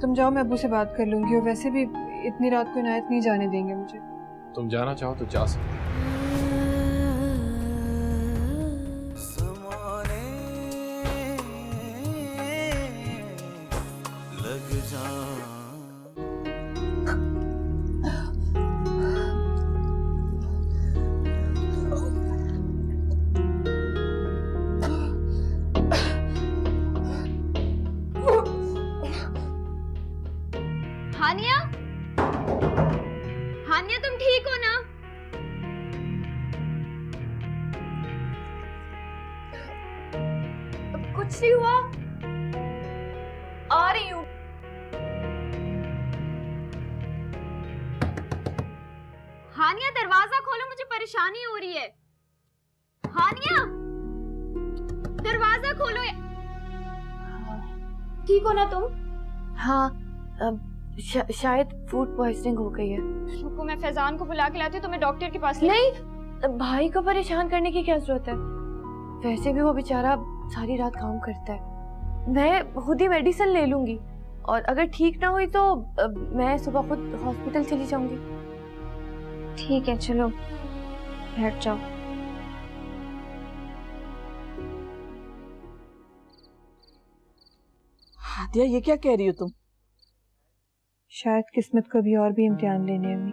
तुम जाओ, मैं अबू से बात कर लूंगी, और वैसे भी इतनी रात को इनायत नहीं जाने देंगे मुझे। तुम जाना चाहो तो जा सकते हो। हानिया, हानिया तुम ठीक हो ना? कुछ नहीं हुआ, आ रही हूँ। हानिया दरवाजा खोलो, मुझे परेशानी हो रही है। हानिया दरवाजा खोलो। ठीक हो ना तुम? हाँ, शायद फूड पॉइजनिंग हो गई है। रुको, मैं फैजान को बुला के लाती हूँ, तुम्हें डॉक्टर के पास नहीं, भाई को परेशान करने की क्या जरूरत है? वैसे भी वो बेचारा सारी रात काम करता है। मैं खुद ही मेडिसिन ले लूंगी, और अगर ठीक ना हुई तो मैं सुबह खुद हॉस्पिटल चली जाऊंगी। ठीक है, चलो बैठ जाओ। हादिया, ये क्या कह रही हो तुम? शायद किस्मत को भी और भी इम्तिहान लेने अम्मी,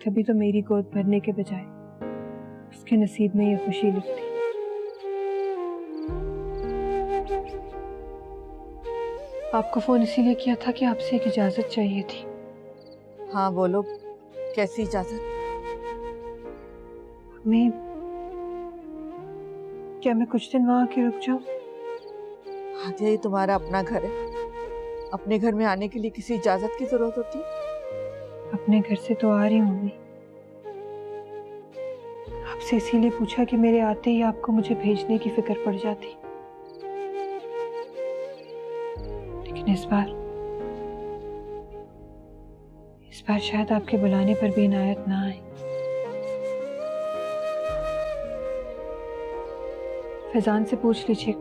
तभी तो मेरी गोद भरने के बजाय उसके नसीब में ये खुशी लिखती। आपको फोन इसीलिए किया था कि आपसे एक इजाजत चाहिए थी। हाँ बोलो, कैसी इजाजत? मैं क्या मैं कुछ दिन वहां आके रुक जाऊं? हादिया, ये तुम्हारा अपना घर है, अपने घर में आने के लिए किसी इजाजत की जरूरत होती? अपने घर से तो आ रही हूँ मैं, आपसे इसीलिए पूछा कि मेरे आते ही आपको मुझे भेजने की फिक्र पड़ जाती, लेकिन इस बार शायद आपके बुलाने पर भी इनायत ना आए। फैजान से पूछ लीजिए,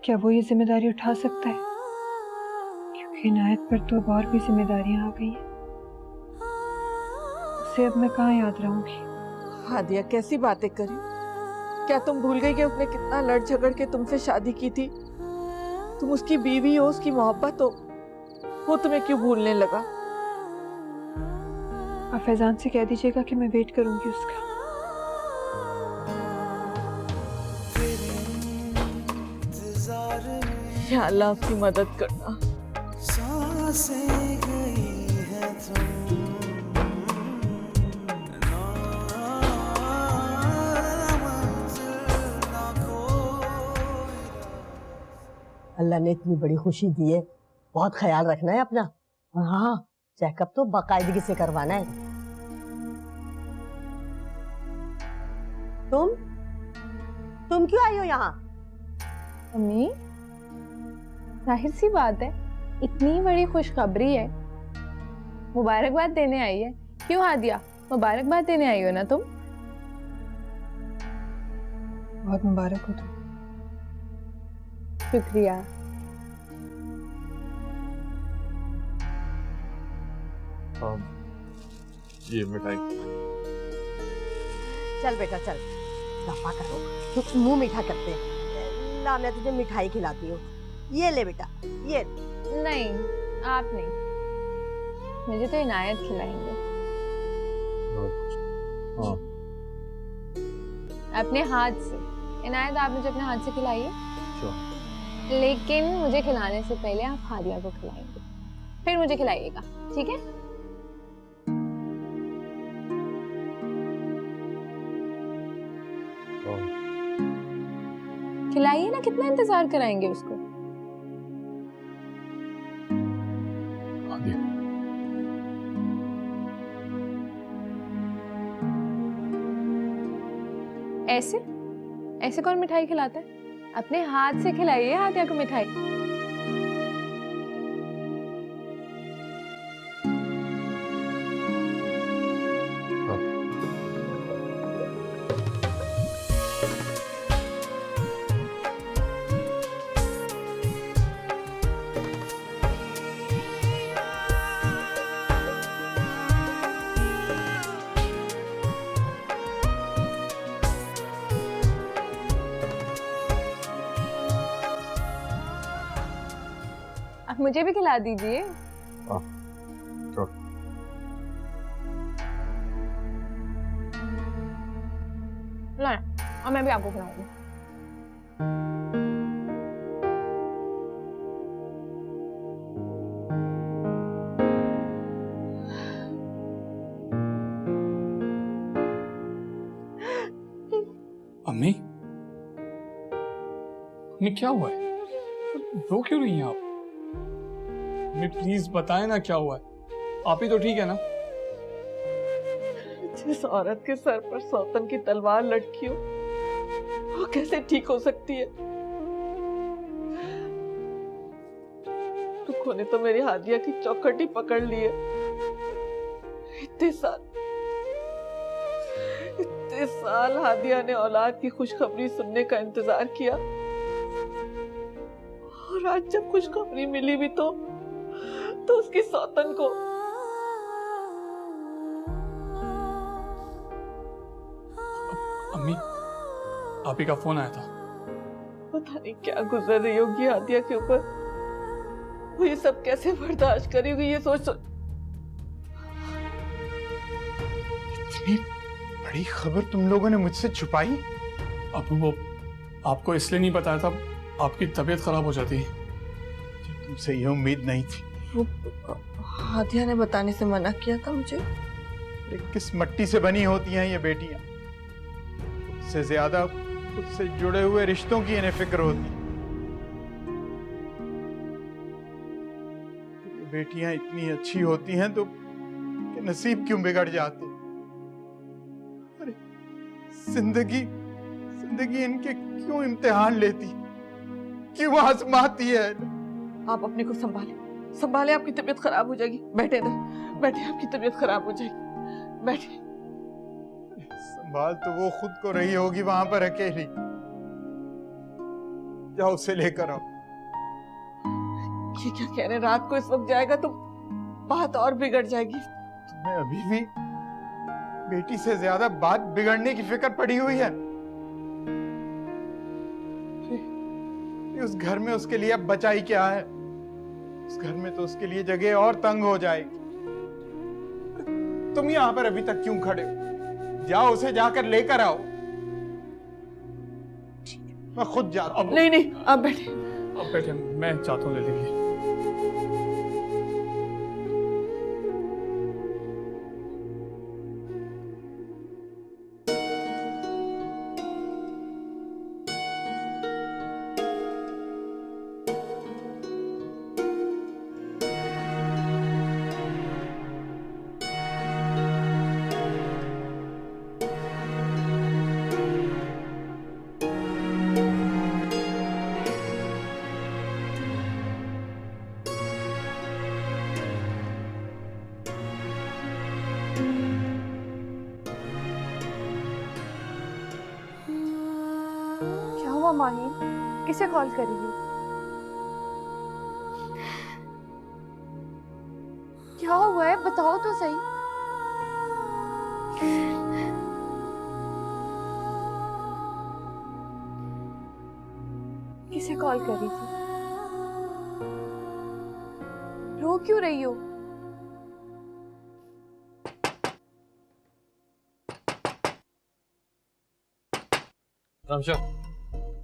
क्या वो ये जिम्मेदारी उठा सकता है? क्योंकि इनायत पर तो अब और भी जिम्मेदारियां आ गई हैं, उसे अब मैं कहाँ याद रहूंगी? हादिया, कैसी बातें करी? क्या तुम भूल गई कि उसने कितना लड़ झगड़ के तुमसे शादी की थी? तुम उसकी बीवी हो, उसकी मोहब्बत हो, वो तुम्हें क्यों भूलने लगा? आप फैजान से कह दीजिएगा कि मैं वेट करूंगी उसका। या अल्लाह, उसकी मदद करना। अल्लाह ने इतनी बड़ी खुशी दी है, बहुत ख्याल रखना है अपना। और हाँ, चेकअप तो बाकायदगी से करवाना है। तुम क्यों आई हो यहाँ? अम्मी, जाहिर सी बात है, इतनी बड़ी खुशखबरी है, मुबारकबाद देने आई है। क्यों हादिया, मुबारकबाद देने आई हो ना तुम? बहुत मुबारक हो तुम। शुक्रिया। ये मिठाई। चल बेटा चल, दफा करो, कुछ मुंह मीठा करते हैं। ला, मैं तुझे मिठाई खिलाती हूँ। ये ले बेटा, ये। नहीं, आप नहीं, मुझे तो इनायत खिलाएंगे। हाँ, अपने हाथ से। इनायत, आप मुझे अपने हाथ से खिलाइए, sure। लेकिन मुझे खिलाने से पहले आप हादिया को खिलाएंगे, फिर मुझे खिलाइएगा, ठीक है? खिलाइए ना, कितना इंतजार कराएंगे उसको? हादिया, ऐसे ऐसे कौन मिठाई खिलाता है? अपने हाथ से खिलाइए हादिया को मिठाई। आप मुझे भी खिला दीजिए। ला, और मैं भी आपको खिलाऊंगी। अम्मी, अम्मी क्या हुआ है? रो क्यों रही हैं आप? अम्मी प्लीज बताएं ना क्या हुआ है। आप ही तो ठीक है ना? जिस औरत के सर पर सौतन की तलवार लटकी हो, वो कैसे ठीक हो सकती है? दुखों ने तो मेरी हादिया की चौखट ही पकड़ ली है। इतने साल हादिया ने औलाद की खुशखबरी सुनने का इंतजार किया, और आज जब खुशखबरी मिली भी तो उसकी सौतन को। अम्मी, आप ही का फोन आया था। पता नहीं क्या गुजर रही होगी हादिया के ऊपर। वो ये सब कैसे बर्दाश्त करी होगी, ये सोच सोच। इतनी बड़ी खबर तुम लोगों ने मुझसे छुपाई? अब वो आपको इसलिए नहीं बताया था, आपकी तबीयत खराब हो जाती है। तुमसे ये उम्मीद नहीं थी। वो हादिया ने बताने से मना किया था मुझे। ये किस मट्टी से बनी होती हैं ये बेटियां? उससे ज्यादा उससे जुड़े हुए रिश्तों की इन्हें फिक्र होती। ये बेटियां इतनी अच्छी होती हैं तो कि नसीब क्यों बिगड़ जाते? अरे जिंदगी इनके क्यों इम्तिहान लेती, क्यों आजमाती है? आप अपने को संभाले, आपकी तबीयत खराब हो जाएगी। बैठे, आपकी तबीयत खराब हो जाएगी। बैठे। संभाल तो वो खुद को रही होगी वहां पर अकेली। जाओ उसे लेकर आओ। ये क्या कह रहे हैं? रात को इस वक्त जाएगा तो बात और बिगड़ जाएगी। तुम्हें अभी भी बेटी से ज्यादा बात बिगड़ने की फिक्र पड़ी हुई है। उस घर में उसके लिए अब बचा ही क्या है? उस घर में तो उसके लिए जगह और तंग हो जाएगी। तुम यहां पर अभी तक क्यों खड़े हो? जाओ उसे जाकर लेकर आओ। मैं खुद जाता हूं। नहीं, आप बैठे। अब बैठे, मैं चाहता हूँ ले लीजिए। क्या हुआ माही? किसे कॉल करेगी? क्या हुआ है, बताओ तो सही। किसे कॉल कर रही थी? रो क्यों रही हो? रामशा,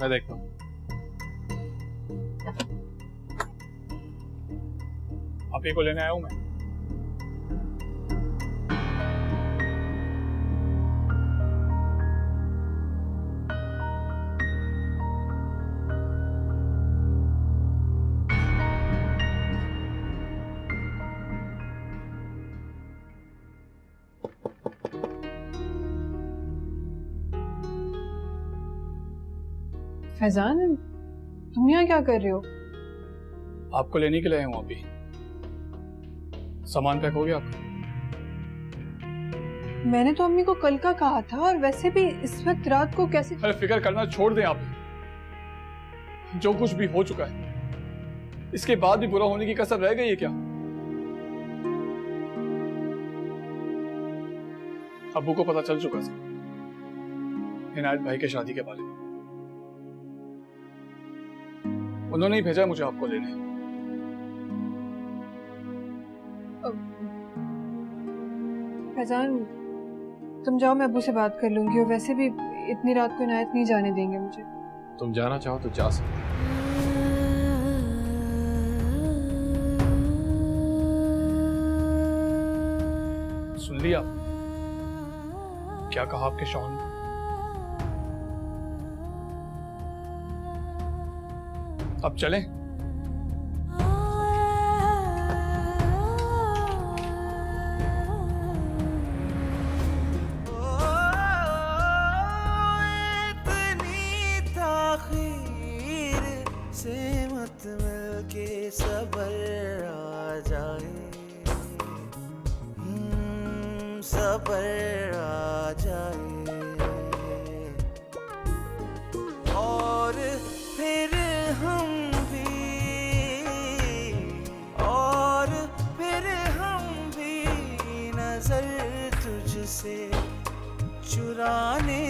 मैं देखता हूँ। आप ही को लेने आया हूं मैं। फैजान, तुम यहाँ क्या कर रहे हो? आपको लेने के लिए आया हूँ। अभी सामान पैक हो गया आपका? मैंने तो अम्मी को कल का कहा था, और वैसे भी इस वक्त रात को कैसे? अरे फिक्र करना छोड़ दें आप। जो कुछ भी हो चुका है, इसके बाद भी बुरा होने की कसर रह गई है क्या? अब्बू को पता चल चुका था इनायत भाई के शादी के बारे में। उन्होंने ही भेजा मुझे आपको लेने। फैजान तुम जाओ, मैं अब्बू से बात कर लूंगी, और वैसे भी इतनी रात को इनायत नहीं जाने देंगे मुझे। तुम जाना चाहो तो जा सकते हो। सुन लिया क्या कहा आपके शौहर ने? अब चलें? सबर आ जाए और फिर हम भी नजर तुझसे चुराने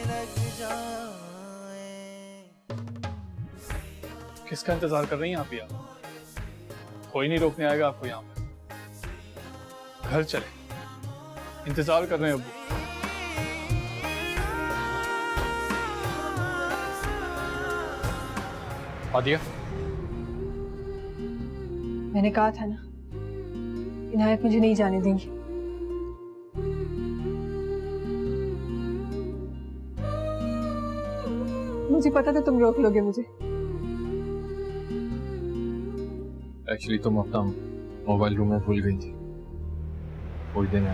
लग जाए। किसका इंतजार कर रही हैं आप यार? कोई नहीं रोकने आएगा आपको यहाँ पे। घर चले, इंतजार कर रहे हैं अब्बू। आदिया, मैंने कहा था ना, इनायत मुझे नहीं जाने देंगी। मुझे पता था तुम रोक लोगे मुझे। एक्चुअली तुम अपना मोबाइल रूम में भूल गई थी, कोई देने आ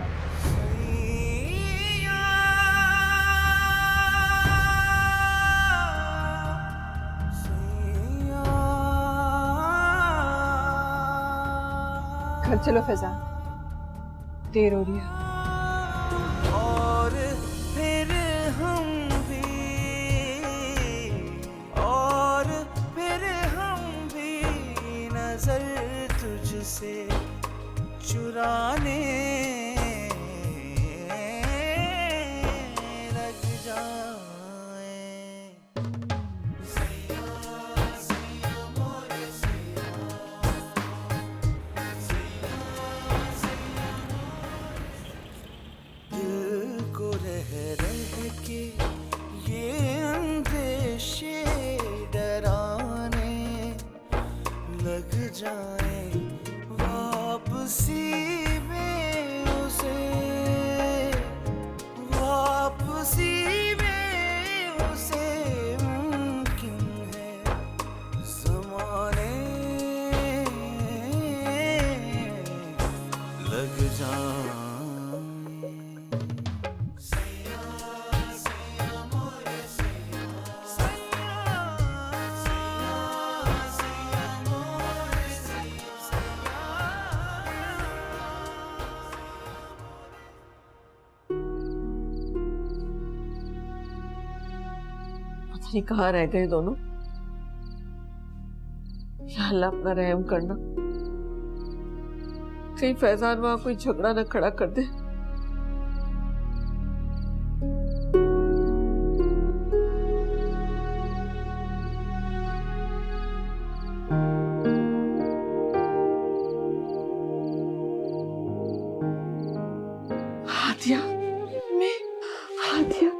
घर चलो फैजान, देर हो रही है। और फिर हम भी नजर तुझसे चुराने लग जाए। दिल को रह के ये अंदेशे डराने लग जाए, वापसी में उसे मुमकिन है ज़माने लग जाए। पता नहीं कहाँ रह गए दोनों। या अल्लाह अपना रहम करना, कहीं फैजान वहां कोई झगड़ा न खड़ा कर दे। हादिया, हादिया,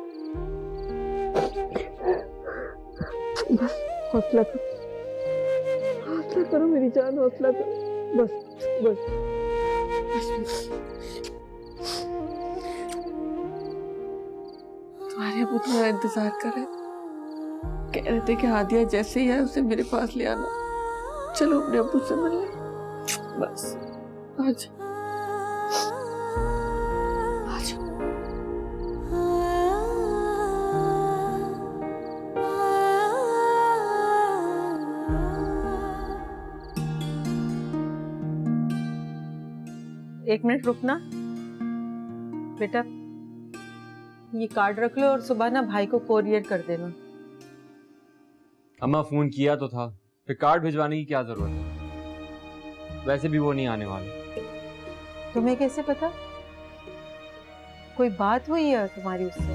बस हौसला करो मेरी जान, हौसला करो, बस बस बस। तुम्हारे अबू तुम्हारा इंतजार कर रहे, कह रहे थे कि हादिया जैसे ही है उसे मेरे पास ले आना। चलो अपने अबू से मिल ले, बस आज एक मिनट रुकना बेटा, ये कार्ड रख लो और सुबह ना भाई को कोरियर कर देना। अम्मा फोन किया तो था, फिर कार्ड भिजवाने की क्या जरूरत है? वैसे भी वो नहीं आने वाले। तुम्हें कैसे पता? कोई बात हुई है तुम्हारी उससे?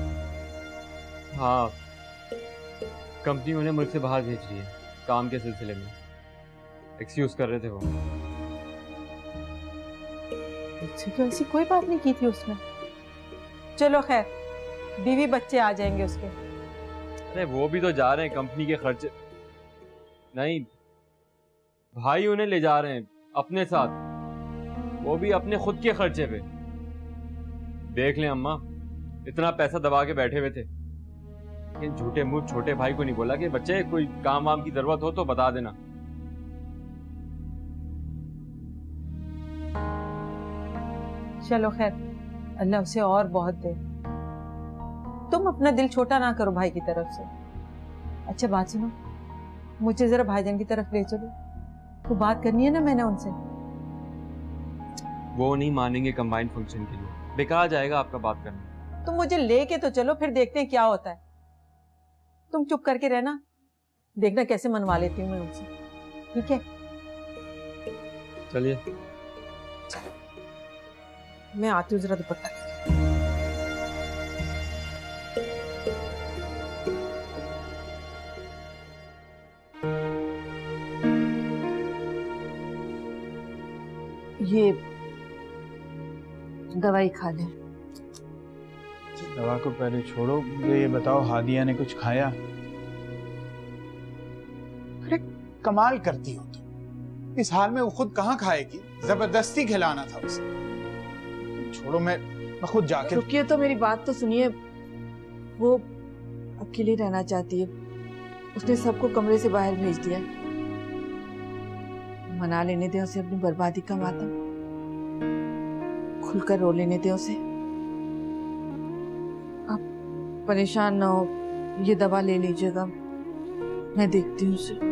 हाँ, कंपनी उन्हें मुल्क से बाहर भेज रही है काम के सिलसिले में। एक्सक्यूज कर रहे थे वो। मुझसे तो ऐसी कोई बात नहीं की थी उसने। चलो खैर, बीवी बच्चे आ जाएंगे उसके। अरे वो भी तो जा रहे हैं कंपनी के खर्चे। नहीं, भाई उन्हें ले जा रहे हैं अपने साथ, वो भी अपने खुद के खर्चे पे। देख लें अम्मा, इतना पैसा दबा के बैठे हुए थे, लेकिन झूठे मुंह छोटे भाई को नहीं बोला कि बच्चे कोई काम वाम की जरूरत हो तो बता देना। चलो खैर, अल्लाह उसे और बहुत दे। तुम अपना दिल छोटा ना करो भाई की तरफ से। अच्छा बात सुनो, मुझे जरा भाईजान की तरफ ले चलो, तो बात करनी है ना मैंने उनसे। वो नहीं मानेंगे कंबाइंड फंक्शन के लिए, बेकार जाएगा आपका बात करना। तुम मुझे लेके तो चलो, फिर देखते हैं क्या होता है। तुम चुप करके रहना, देखना कैसे मनवा लेती हूँ मैं उनसे। ठीक है, चलिए। मैं आती हूँ, जरा दुपट्टा। ये दवाई खा ले। दवा को पहले छोड़ो, मुझे ये बताओ हादिया ने कुछ खाया? अरे कमाल करती हो तुम, इस हाल में वो खुद कहाँ खाएगी? जबरदस्ती खिलाना था उसे। छोड़ो, मैं खुद जाके। रुकिए तो, मेरी बात तो सुनिए। वो अकेली रहना चाहती है, उसने सबको कमरे से बाहर भेज दिया। मना लेने दे उसे अपनी बर्बादी का मातम, खुलकर रो लेने दे उसे। आप परेशान ना हो, ये दवा ले लीजिएगा, मैं देखती हूँ उसे।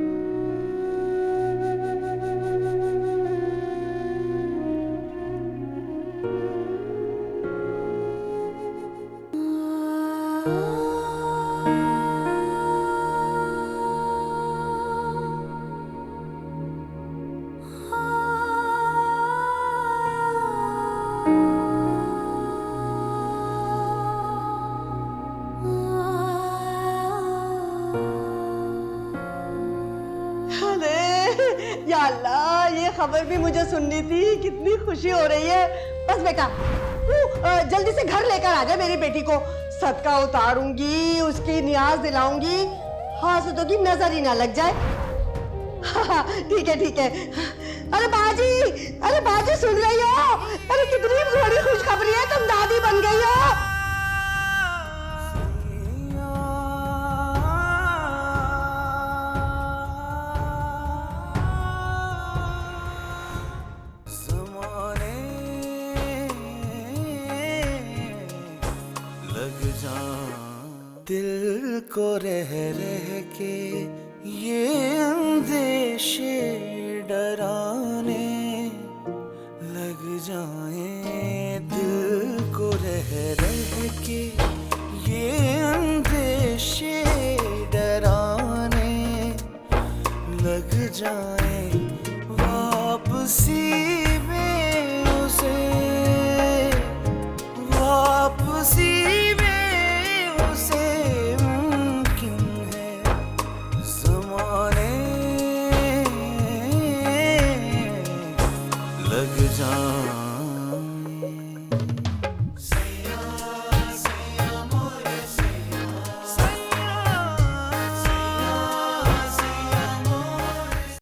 या अल्लाह, ये खबर भी मुझे सुननी थी। कितनी खुशी हो रही है। बस बेटा, तू जल्दी से घर लेकर आ जा मेरी बेटी को। सदका उतारूंगी, उसकी नियाज दिलाऊंगी, हासदों की नजर ही ना लग जाए। हाँ, ठीक है ठीक है। अरे बाजी सुन रही हो? अरे कितनी बड़ी खुशखबरी है, तुम दादी बन गई हो। दिल को रह के ये अंदेशे डराने लग जाए। दिल को रह के ये अंदेशे डराने लग जाए। वापसी